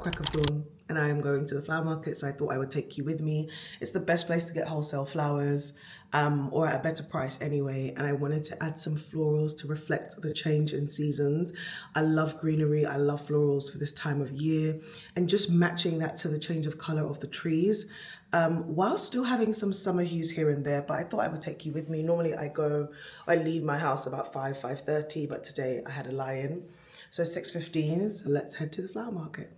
crack of dawn and I am going to the flower market, so I thought I would take you with me. It's the best place to get wholesale flowers, or at a better price anyway, and I wanted to add some florals to reflect the change in seasons. I love greenery, I love florals for this time of year, and just matching that to the change of colour of the trees, while still having some summer hues here and there. But I thought I would take you with me. Normally I leave my house about 5:30, but today I had a lie-in. So 6:15, so let's head to the flower market.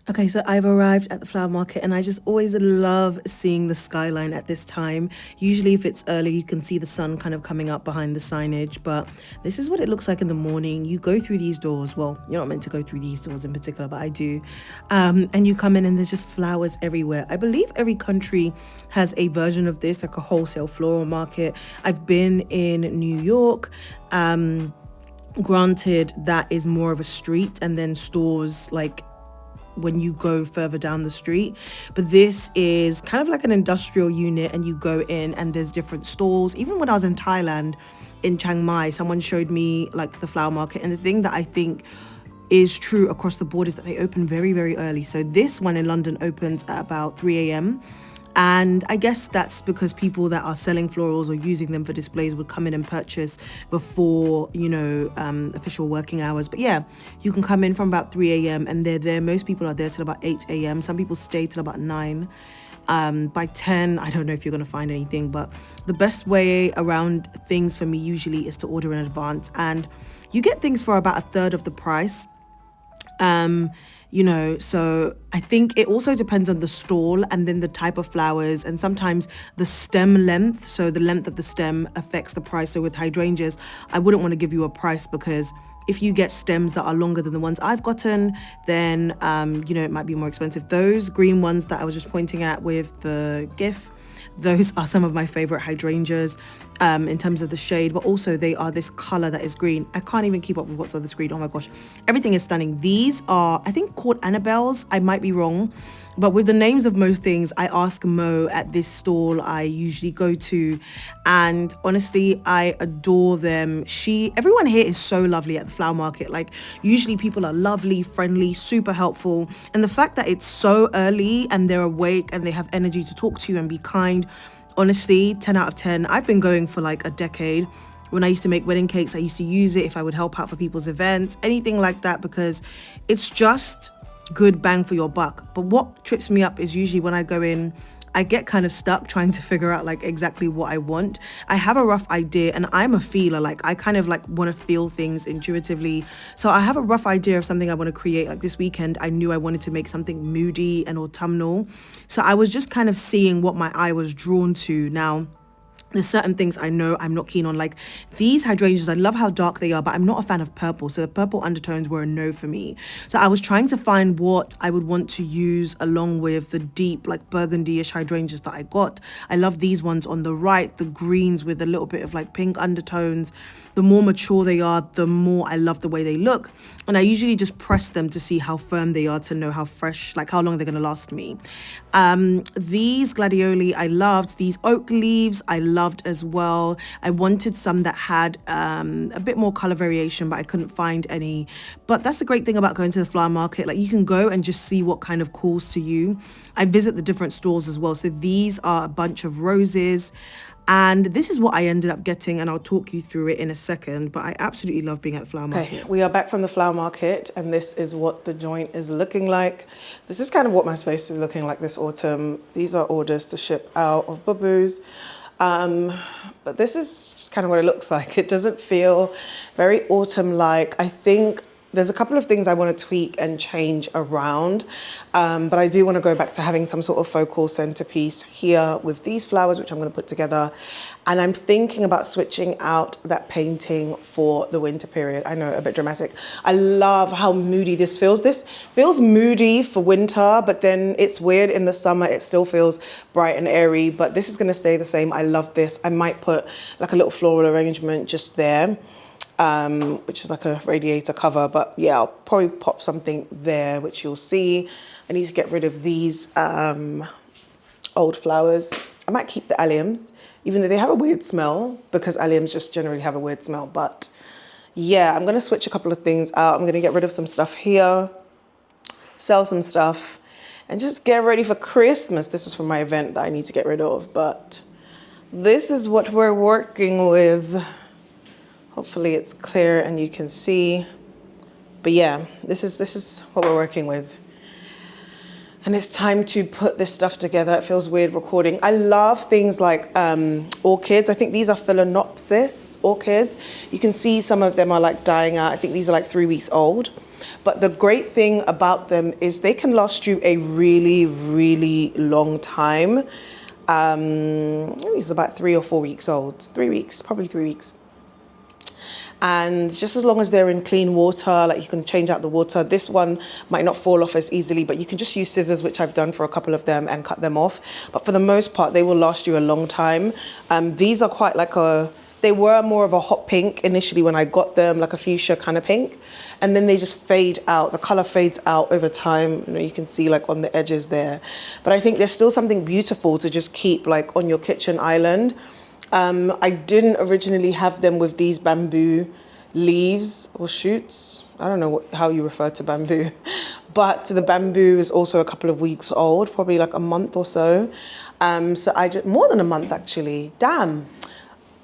Okay, so I've arrived at the flower market and I just always love seeing the skyline at this time. Usually if it's early, you can see the sun kind of coming up behind the signage, but this is what it looks like in the morning. You go through these doors. Well, you're not meant to go through these doors in particular, but I do. And you come in and there's just flowers everywhere. I believe every country has a version of this, like a wholesale floral market. I've been in New York. Granted, that is more of a street and then stores like when you go further down the street, but this is kind of like an industrial unit, and you go in and there's different stalls. Even when I was in Thailand, in Chiang Mai, someone showed me like the flower market, and the thing that I think is true across the board is that they open very, very early. So this one in London opens at about 3 a.m. And I guess that's because people that are selling florals or using them for displays would come in and purchase before, official working hours. But yeah, you can come in from about 3 a.m. and they're there. Most people are there till about 8 a.m. Some people stay till about 9. By 10, I don't know if you're going to find anything, but the best way around things for me usually is to order in advance. And you get things for about a third of the price. So I think it also depends on the stall and then the type of flowers and sometimes the stem length. So the length of the stem affects the price. So with hydrangeas, I wouldn't want to give you a price because if you get stems that are longer than the ones I've gotten, then, it might be more expensive. Those green ones that I was just pointing at with the GIF, those are some of my favorite hydrangeas in terms of the shade, but also they are this color that is green. I can't even keep up with what's on the screen. Oh my gosh, everything is stunning. These are, I think, called Annabelles. I might be wrong, but with the names of most things, I ask Mo at this stall I usually go to, and honestly, I adore them. Everyone here is so lovely at the flower market. Like, usually people are lovely, friendly, super helpful, and the fact that it's so early and they're awake and they have energy to talk to you and be kind, honestly, 10 out of 10. I've been going for like a decade. When I used to make wedding cakes, I used to use it if I would help out for people's events, anything like that, because it's just good bang for your buck. But what trips me up is usually when I go in, I get kind of stuck trying to figure out like exactly what I want. I have a rough idea, and I'm a feeler. Like, I kind of like want to feel things intuitively. So I have a rough idea of something I want to create. Like this weekend, I knew I wanted to make something moody and autumnal. So I was just kind of seeing what my eye was drawn to. Now, there's certain things I know I'm not keen on, like these hydrangeas. I love how dark they are, but I'm not a fan of purple. So the purple undertones were a no for me. So I was trying to find what I would want to use along with the deep, like burgundy-ish hydrangeas that I got. I love these ones on the right, the greens with a little bit of like pink undertones. The more mature they are, the more I love the way they look. And I usually just press them to see how firm they are to know how fresh, like how long they're going to last me. These gladioli, I loved. These oak leaves, I loved as well. I wanted some that had a bit more color variation, but I couldn't find any. But that's the great thing about going to the flower market. Like, you can go and just see what kind of calls to you. I visit the different stalls as well. So these are a bunch of roses. And this is what I ended up getting, and I'll talk you through it in a second, but I absolutely love being at the flower market. Okay, we are back from the flower market, and this is what the joint is looking like. This is kind of what my space is looking like this autumn. These are orders to ship out of Boo-Boos. But this is just kind of what it looks like. It doesn't feel very autumn-like. I think there's a couple of things I want to tweak and change around, but I do want to go back to having some sort of focal centerpiece here with these flowers, which I'm going to put together. And I'm thinking about switching out that painting for the winter period. I know, a bit dramatic. I love how moody this feels. This feels moody for winter, but then it's weird in the summer. It still feels bright and airy, but this is going to stay the same. I love this. I might put like a little floral arrangement just there. which is like a radiator cover. But yeah, I'll probably pop something there, which you'll see. I need to get rid of these old flowers. I might keep the alliums, even though they have a weird smell, because alliums just generally have a weird smell. But yeah, I'm gonna switch a couple of things out. I'm gonna get rid of some stuff here, sell some stuff, and just get ready for Christmas. This was from my event that I need to get rid of, but this is what we're working with. Hopefully it's clear and you can see. But yeah, this is what we're working with. And it's time to put this stuff together. It feels weird recording. I love things like orchids. I think these are phalaenopsis orchids. You can see some of them are like dying out. I think these are like 3 weeks old. But the great thing about them is they can last you a really, really long time. These are about 3 or 4 weeks old. 3 weeks, probably 3 weeks. And just as long as they're in clean water, like you can change out the water. This one might not fall off as easily, but you can just use scissors, which I've done for a couple of them, and cut them off. But for the most part, they will last you a long time. These are quite like they were more of a hot pink initially when I got them, like a fuchsia kind of pink. And then they just fade out. The color fades out over time. You know, you can see like on the edges there. But I think there's still something beautiful to just keep like on your kitchen island. I didn't originally have them with these bamboo leaves or shoots. I don't know how you refer to bamboo, but the bamboo is also a couple of weeks old, probably like a month or so. So I just, more than a month actually. Damn.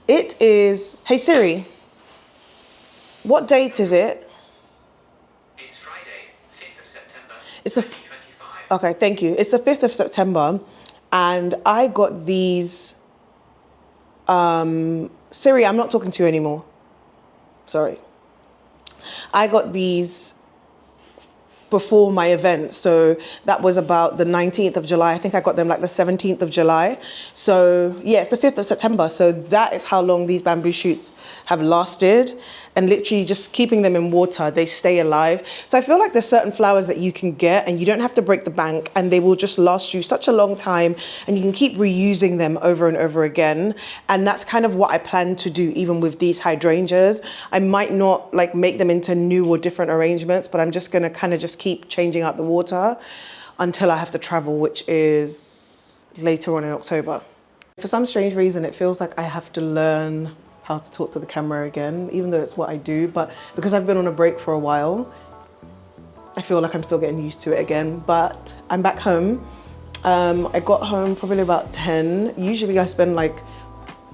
It is, hey Siri, what date is it? It's Friday, 5th of September, it's the 2025. Okay, thank you. It's the 5th of September, and I got these. Siri, I'm not talking to you anymore. Sorry. I got these before my event. So that was about the 19th of July. I think I got them like the 17th of July. So yeah, it's the 5th of September. So that is how long these bamboo shoots have lasted. And literally just keeping them in water, they stay alive. So I feel like there's certain flowers that you can get and you don't have to break the bank, and they will just last you such a long time, and you can keep reusing them over and over again. And that's kind of what I plan to do even with these hydrangeas. I might not like make them into new or different arrangements, but I'm just gonna kind of just keep changing out the water until I have to travel, which is later on in October. For some strange reason, it feels like I have to learn how to talk to the camera again, even though it's what I do. But because I've been on a break for a while, I feel like I'm still getting used to it again. But I'm back home. I got home probably about 10. Usually I spend like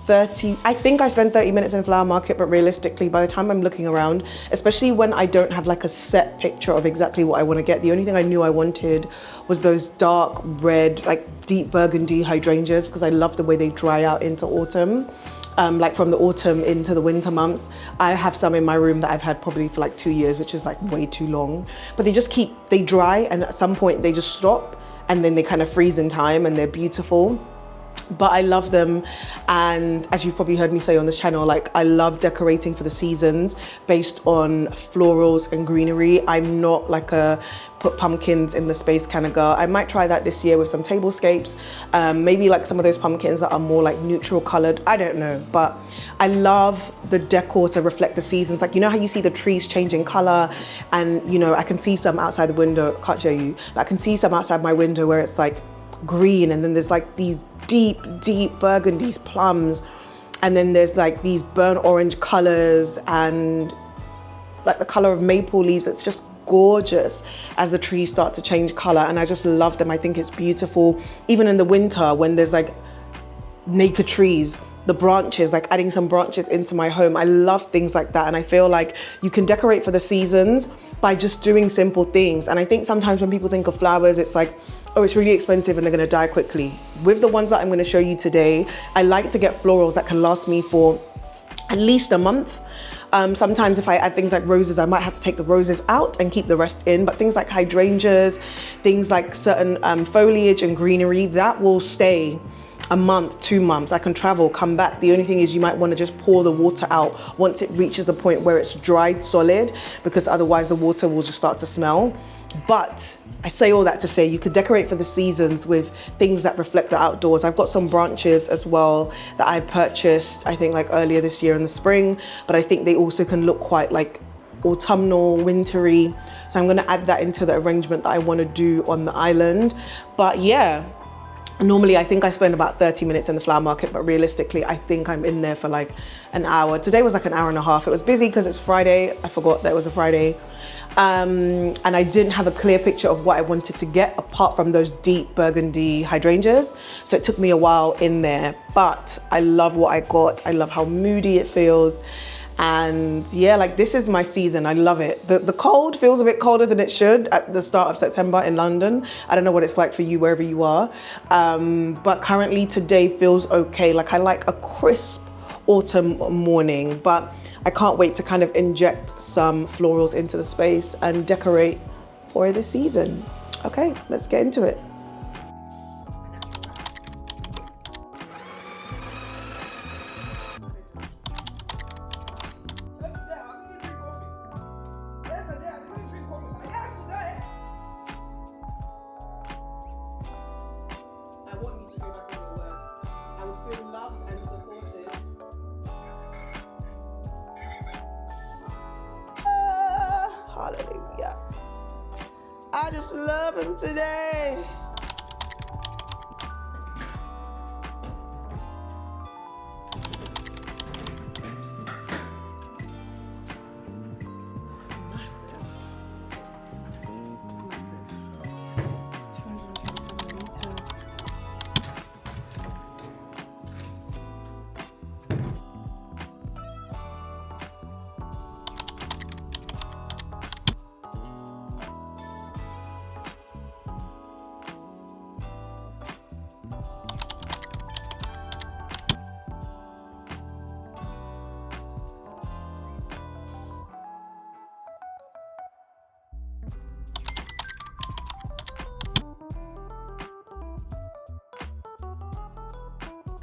30, I think I spend 30 minutes in Flower Market, but realistically, by the time I'm looking around, especially when I don't have like a set picture of exactly what I want to get, the only thing I knew I wanted was those dark red, like deep burgundy hydrangeas, because I love the way they dry out into autumn. Like from the autumn into the winter months. I have some in my room that I've had probably for like 2 years, which is like way too long. But they just they dry, and at some point they just stop, and then they kind of freeze in time, and they're beautiful. But I love them, and as you've probably heard me say on this channel, like I love decorating for the seasons based on florals and greenery. I'm not like a put pumpkins in the space kind of girl. I might try that this year with some tablescapes, maybe like some of those pumpkins that are more like neutral colored, I don't know. But I love the decor to reflect the seasons. Like, you know how you see the trees changing color, and you know, I can see some outside the window, can't show you, but I can see some outside my window where it's like green, and then there's like these deep burgundies, plums, and then there's like these burnt orange colors and like the color of maple leaves. It's just gorgeous as the trees start to change color, and I just love them. I think it's beautiful. Even in the winter when there's like naked trees, the branches, like adding some branches into my home. I love things like that, and I feel like you can decorate for the seasons by just doing simple things. And I think sometimes when people think of flowers, it's like, oh, it's really expensive and they're gonna die quickly. With the ones that I'm gonna show you today, I like to get florals that can last me for at least a month. Sometimes if I add things like roses, I might have to take the roses out and keep the rest in, but things like hydrangeas, things like certain foliage and greenery, that will stay a month, 2 months. I can travel, come back. The only thing is you might want to just pour the water out once it reaches the point where it's dried solid, because otherwise the water will just start to smell. But I say all that to say you could decorate for the seasons with things that reflect the outdoors. I've got some branches as well that I purchased, I think like earlier this year in the spring, but I think they also can look quite like autumnal, wintry. So I'm gonna add that into the arrangement that I wanna do on the island. But yeah, normally I think I spend about 30 minutes in the flower market, but realistically I think I'm in there for like an hour. Today was like an hour and a half. It was busy because it's Friday. I forgot that it was a Friday. And I didn't have a clear picture of what I wanted to get apart from those deep burgundy hydrangeas. So it took me a while in there, but I love what I got. I love how moody it feels. And yeah, like this is my season. I love it. The cold feels a bit colder than it should at the start of September in London. I don't know what it's like for you wherever you are. But currently today feels okay. Like I like a crisp autumn morning, but I can't wait to kind of inject some florals into the space and decorate for the season. Okay, let's get into it. Hallelujah. I just love him today.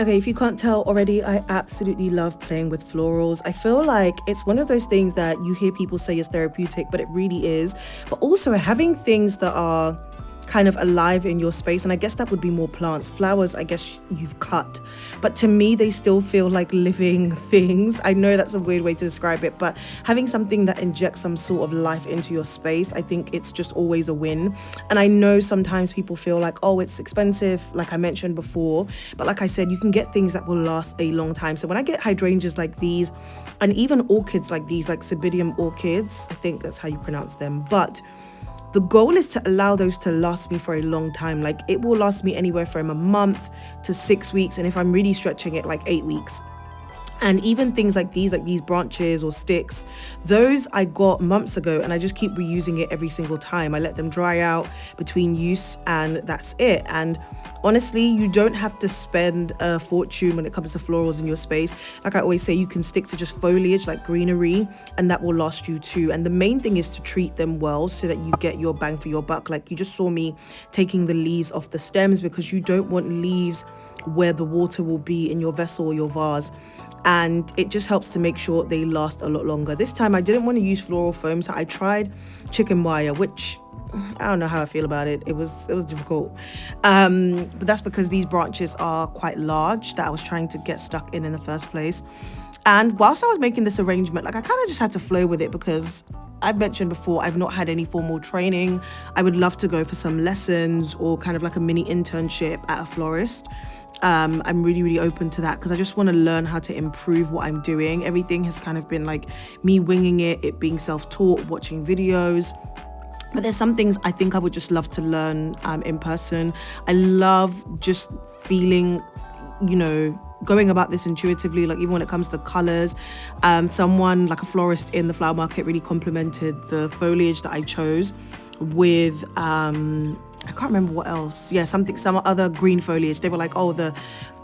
Okay, if you can't tell already, I absolutely love playing with florals. I feel like it's one of those things that you hear people say is therapeutic, but it really is. But also having things that are kind of alive in your space, and I guess that would be more plants. Flowers, I guess you've cut, but to me they still feel like living things. I know that's a weird way to describe it, but having something that injects some sort of life into your space, I think it's just always a win. And I know sometimes people feel like, oh, it's expensive, like I mentioned before, but like I said, you can get things that will last a long time. So when I get hydrangeas like these, and even orchids like these, like Cebidium orchids, I think that's how you pronounce them, but the goal is to allow those to last me for a long time. Like it will last me anywhere from a month to 6 weeks. And if I'm really stretching it, like 8 weeks. And even things like these branches or sticks, those I got months ago and I just keep reusing it every single time. I let them dry out between use and that's it. And honestly, you don't have to spend a fortune when it comes to florals in your space. Like I always say, you can stick to just foliage like greenery and that will last you too. And the main thing is to treat them well so that you get your bang for your buck. Like you just saw me taking the leaves off the stems because you don't want leaves where the water will be in your vessel or your vase. And it just helps to make sure they last a lot longer. This time I didn't want to use floral foam, so I tried chicken wire, which I don't know how I feel about it. It was difficult. But that's because these branches are quite large that I was trying to get stuck in the first place. And whilst I was making this arrangement, like I kind of just had to flow with it because I've mentioned before, I've not had any formal training. I would love to go for some lessons or kind of like a mini internship at a florist. I'm really open to that because I just want to learn how to improve what I'm doing. Everything has kind of been like me winging it being self-taught, watching videos. But there's some things I think I would just love to learn in person. I love just feeling, going about this intuitively, like even when it comes to colors. Someone like a florist in the flower market really complimented the foliage that I chose with I can't remember what else. Yeah, some other green foliage. They were like, oh, the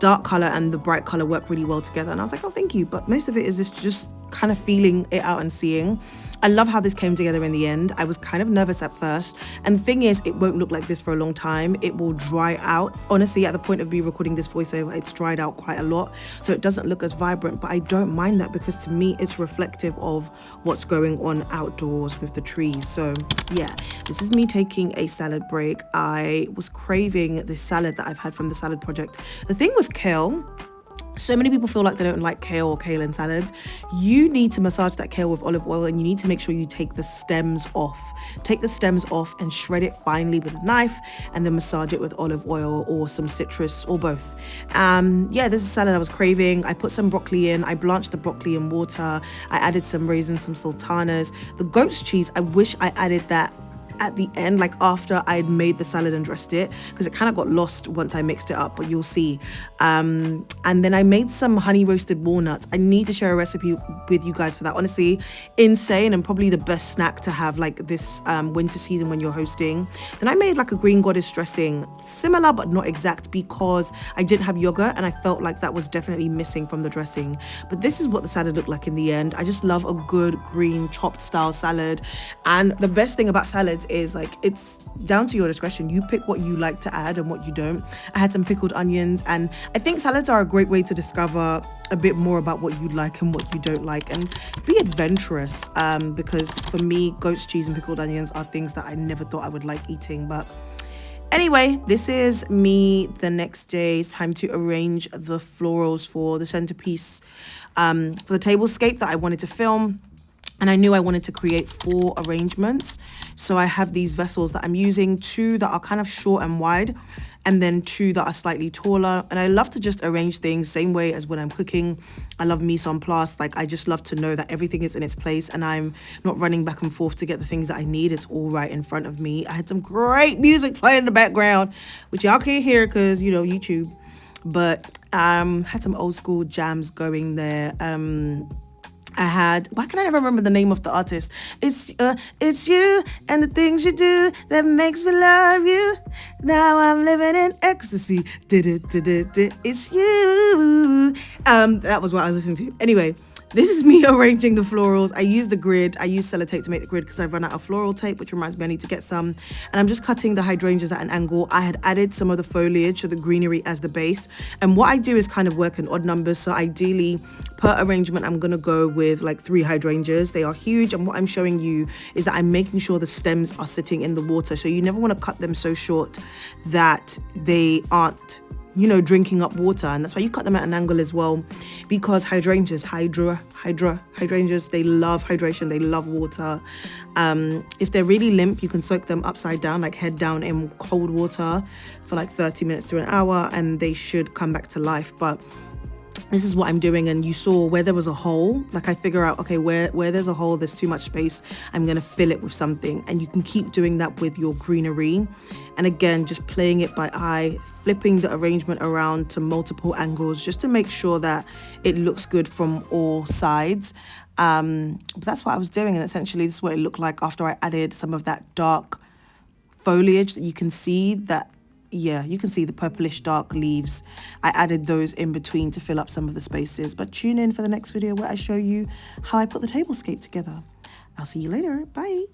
dark color and the bright color work really well together. And I was like, oh, thank you. But most of it is just kind of feeling it out and seeing. I love how this came together in the end. I was kind of nervous at first, and the thing is, it won't look like this for a long time. It will dry out. Honestly, at the point of me recording this voiceover, it's dried out quite a lot, so it doesn't look as vibrant, but I don't mind that because to me it's reflective of what's going on outdoors with the trees. So yeah, this is me taking a salad break. I was craving this salad that I've had from the salad project. The thing with kale, so many people feel like they don't like kale or kale in salads. You need to massage that kale with olive oil, and you need to make sure you take the stems off. Take the stems off and shred it finely with a knife, and then massage it with olive oil or some citrus or both. Yeah, this is a salad I was craving. I put some broccoli in. I blanched the broccoli in water. I added some raisins, some sultanas. The goat's cheese, I wish I added that at the end, like after I'd made the salad and dressed it, because it kind of got lost once I mixed it up, but you'll see. And then I made some honey roasted walnuts. I need to share a recipe with you guys for that. Honestly, insane, and probably the best snack to have like this winter season when you're hosting. Then I made like a green goddess dressing, similar but not exact, because I didn't have yogurt and I felt like that was definitely missing from the dressing. But this is what the salad looked like in the end. I just love a good green chopped style salad. And the best thing about salads is like it's down to your discretion. You pick what you like to add and what you don't. I had some pickled onions, and I think salads are a great way to discover a bit more about what you like and what you don't like, and be adventurous, because for me, goat's cheese and pickled onions are things that I never thought I would like eating. But anyway, this is me the next day. It's time to arrange the florals for the centerpiece, for the tablescape that I wanted to film. And I knew I wanted to create 4 arrangements. So I have these vessels that I'm using, 2 that are kind of short and wide, and then 2 that are slightly taller. And I love to just arrange things same way as when I'm cooking. I love mise en place. Like, I just love to know that everything is in its place and I'm not running back and forth to get the things that I need. It's all right in front of me. I had some great music playing in the background, which y'all can't hear because, you know, YouTube. But had some old school jams going there. I had, why can I never remember the name of the artist? It's you and the things you do that makes me love you. Now I'm living in ecstasy. It's you. That was what I was listening to. Anyway, this is me arranging the florals. I use the grid. I use sellotape to make the grid because I've run out of floral tape, which reminds me I need to get some. And I'm just cutting the hydrangeas at an angle. I had added some of the foliage, so the greenery as the base. And what I do is kind of work in odd numbers. So ideally, per arrangement, I'm going to go with like 3 hydrangeas. They are huge. And what I'm showing you is that I'm making sure the stems are sitting in the water. So you never want to cut them so short that they aren't, you know, drinking up water. And that's why you cut them at an angle as well, because hydrangeas, hydrangeas, they love hydration, they love water. If they're really limp, you can soak them upside down, like head down in cold water for like 30 minutes to an hour, and they should come back to life. But this is what I'm doing. And you saw where there was a hole, like I figure out, okay, where there's a hole, there's too much space, I'm going to fill it with something. And you can keep doing that with your greenery. And again, just playing it by eye, flipping the arrangement around to multiple angles just to make sure that it looks good from all sides. But that's what I was doing. And essentially this is what it looked like after I added some of that dark foliage that you can see that, yeah, you can see the purplish dark leaves. I added those in between to fill up some of the spaces. But tune in for the next video where I show you how I put the tablescape together. I'll see you later. Bye.